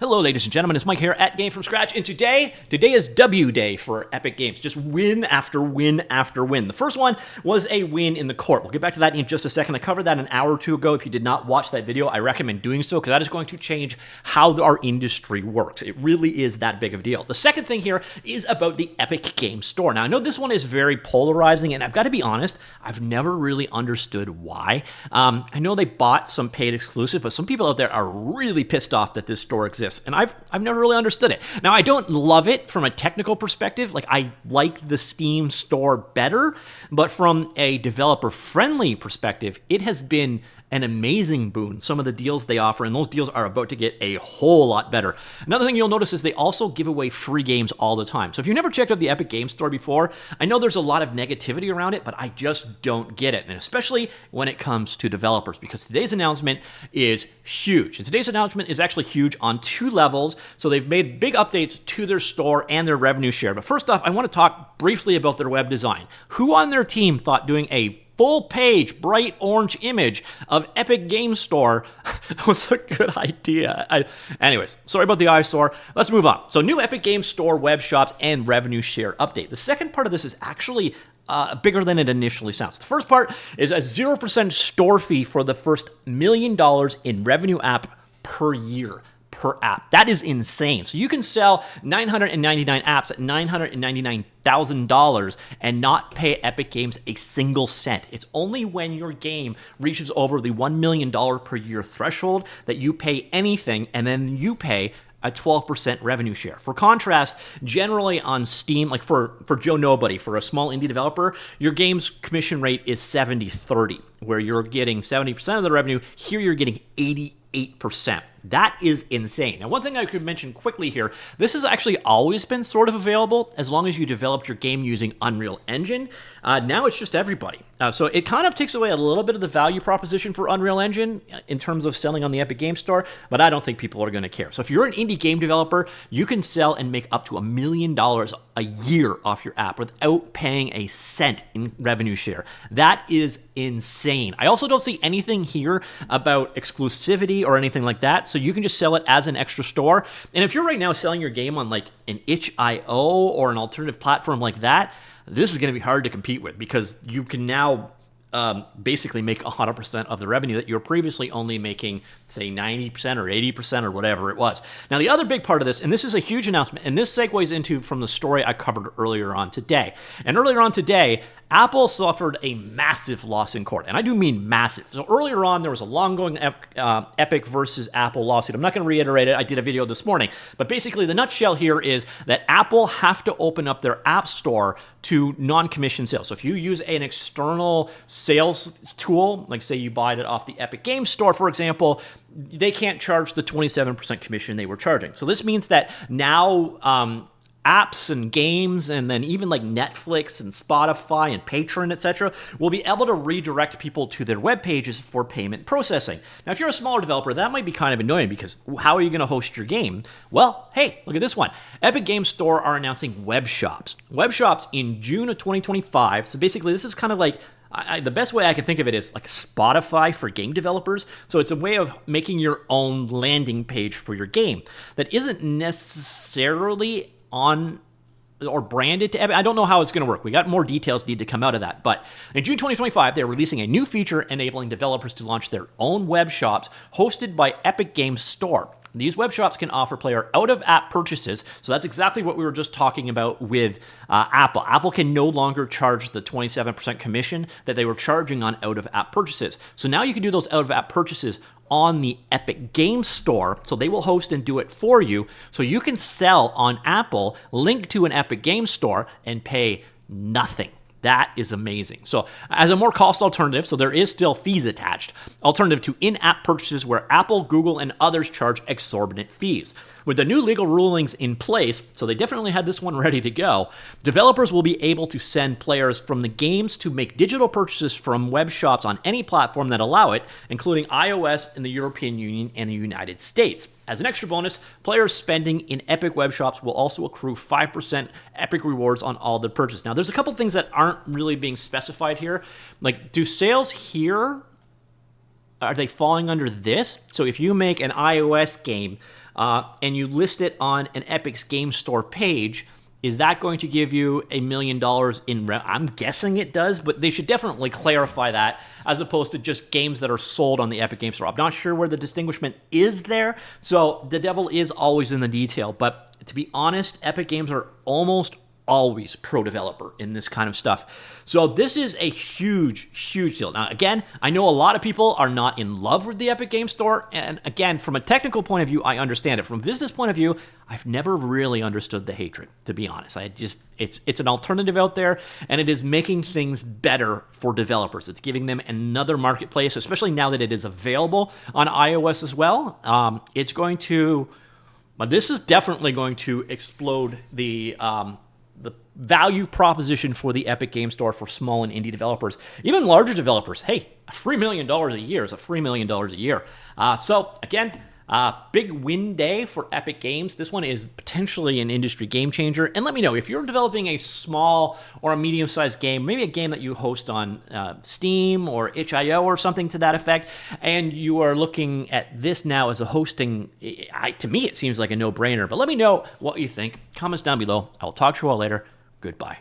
Hello, ladies and gentlemen, it's Mike here at Gamefromscratch, and today is W Day for Epic Games. Just win after win after win. The first one was a win in the court. We'll get back to that in just a second. I covered that an hour or two ago. If you did not watch that video, I recommend doing so because that is going to change how our industry works. It really is that big of a deal. The second thing here is about the Epic Games Store. Now, I know this one is very polarizing, and I've got to be honest, I've never really understood why. I know they bought some paid exclusives, but some people out there are really pissed off that this store exists. And I've never really understood it. Now, I don't love it from a technical perspective. Like, I like the Steam store better, but from a developer-friendly perspective, it has been an amazing boon. Some of the deals they offer, and those deals are about to get a whole lot better. Another thing you'll notice is they also give away free games all the time. So if you've never checked out the Epic Games Store before, I know there's a lot of negativity around it, but I just don't get it. And especially when it comes to developers, because today's announcement is huge. And today's announcement is actually huge on two levels. So they've made big updates to their store and their revenue share. But first off, I want to talk briefly about their web design. Who on their team thought doing a full-page, bright orange image of Epic Games Store was a good idea? Anyways, sorry about the eyesore. Let's move on. So, new Epic Games Store web shops and revenue share update. The second part of this is actually bigger than it initially sounds. The first part is a 0% store fee for the first $1 million in revenue app per year. Per app. That is insane. So you can sell 999 apps at $999,000 and not pay Epic Games a single cent. It's only when your game reaches over the $1 million per year threshold that you pay anything, and then you pay a 12% revenue share. For contrast, generally on Steam, like for Joe Nobody, for a small indie developer, your game's commission rate is 70-30, where you're getting 70% of the revenue. Here you're getting 88%. That is insane. Now, one thing I could mention quickly here, this has actually always been sort of available as long as you developed your game using Unreal Engine. Now it's just everybody. So it kind of takes away a little bit of the value proposition for Unreal Engine in terms of selling on the Epic Games Store, but I don't think people are going to care. So if you're an indie game developer, you can sell and make up to $1 million a year off your app without paying a cent in revenue share. That is insane. I also don't see anything here about exclusivity or anything like that. So you can just sell it as an extra store. And if you're right now selling your game on like an itch.io or an alternative platform like that, this is going to be hard to compete with because you can now basically make 100% of the revenue that you were previously only making, say, 90% or 80% or whatever it was. Now, the other big part of this, and this is a huge announcement, and this segues into from the story I covered earlier on today. And earlier on today, Apple suffered a massive loss in court, and I do mean massive. So earlier on, there was a long-going Epic versus Apple lawsuit. I'm not going to reiterate it. I did a video this morning. But basically, the nutshell here is that Apple have to open up their App Store to non-commission sales. So if you use an external sales tool, like say you buy it off the Epic Games Store, for example, they can't charge the 27% commission they were charging. So this means that now apps and games, and then even like Netflix and Spotify and Patreon, etc., will be able to redirect people to their web pages for payment processing. Now, if you're a smaller developer, that might be kind of annoying because how are you going to host your game? Well, hey, look at this one. Epic Games Store are announcing web shops. Web shops in June of 2025. So basically, this is kind of like the best way I can think of it is like Spotify for game developers. So it's a way of making your own landing page for your game that isn't necessarily on or branded to Epic. I don't know how it's going to work. We got more details need to come out of that. But in June 2025, they're releasing a new feature enabling developers to launch their own web shops hosted by Epic Games Store. These web shops can offer player out-of-app purchases. So that's exactly what we were just talking about with Apple. Apple can no longer charge the 27% commission that they were charging on out-of-app purchases. So now you can do those out-of-app purchases on the Epic Games Store, so they will host and do it for you, so you can sell on Apple, link to an Epic Games Store, and pay nothing. That is amazing. So as a more cost alternative, so there is still fees attached, alternative to in-app purchases where Apple, Google, and others charge exorbitant fees. With the new legal rulings in place, so they definitely had this one ready to go, developers will be able to send players from the games to make digital purchases from web shops on any platform that allow it, including iOS in the European Union and the United States. As an extra bonus, players spending in Epic web shops will also accrue 5% Epic rewards on all their purchases. Now, there's a couple things that aren't really being specified here. Like, do sales here are they falling under this? So if you make an iOS game and you list it on an Epic's Game Store page, is that going to give you $1 million in revenue? I'm guessing it does, but they should definitely clarify that as opposed to just games that are sold on the Epic Game Store. I'm not sure where the distinguishment is there, so the devil is always in the detail. But to be honest, Epic Games are almost always pro-developer in this kind of stuff. So this is a huge, huge deal. Now, again, I know a lot of people are not in love with the Epic Game Store, and again, from a technical point of view, I understand it. From a business point of view, I've never really understood the hatred, to be honest. It's an alternative out there, and it is making things better for developers. It's giving them another marketplace, especially now that it is available on iOS as well. This is definitely going to explode the value proposition for the Epic Game Store for small and indie developers, even larger developers. Hey, $3 million a year is $3 million a year. So again, big win day for Epic Games. This one is potentially an industry game changer. And let me know if you're developing a small or a medium-sized game, maybe a game that you host on Steam or itch.io or something to that effect, and you are looking at this now as a hosting. To me, it seems like a no-brainer. But let me know what you think. Comments down below. I'll talk to you all later. Goodbye.